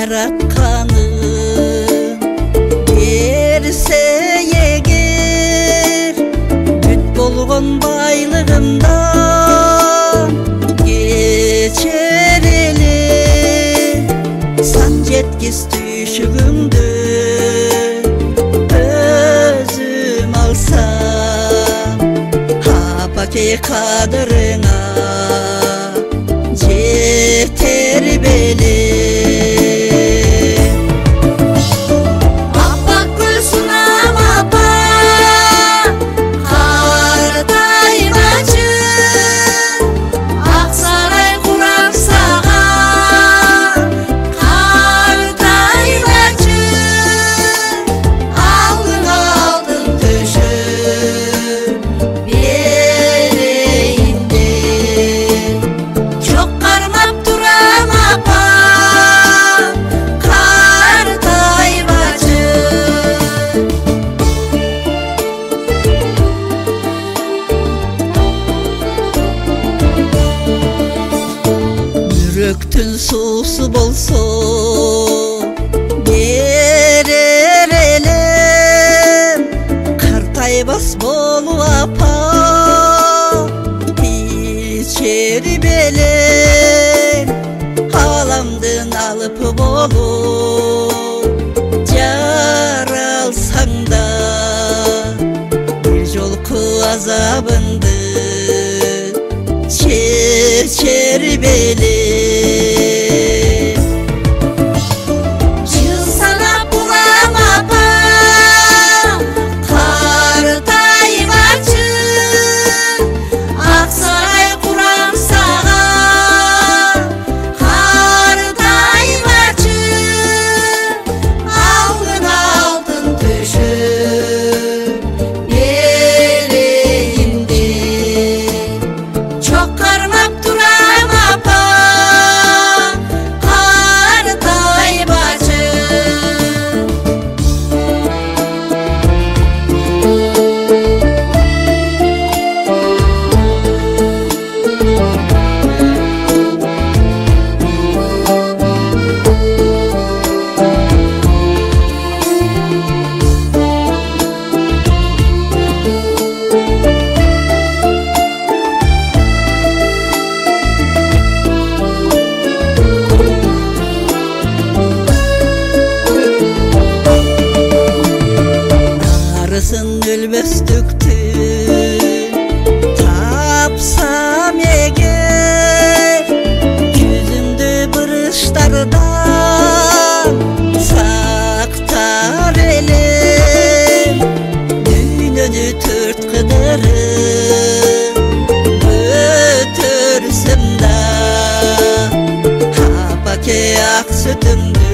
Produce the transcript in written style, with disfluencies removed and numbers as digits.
жаратканың берсе егер бүт болгон байлыгымдан кечер эле сан жеткиз түйшүгүңдү өзүм алсам апакей кадырыңа жетер беле. Жүрөктүн суусу болсо берер элем, картайбас болуп апа ичер белем. Аламдын алып болуп жаралсаң да бир жолку азабыңды чечер беле. Жыл санап бурам апа картайбачы, ак сарай курам сага картайбачы. Алтын алтын төшөп берейинде чок кармап турам апа картайбачы. Арысын өлбөстүктү тапсам эгер, жүзүмдү бырыштардан сактар элем. Дүйнөнү төрт кыдырып өтөрсүм да апаке ак сүтүмдү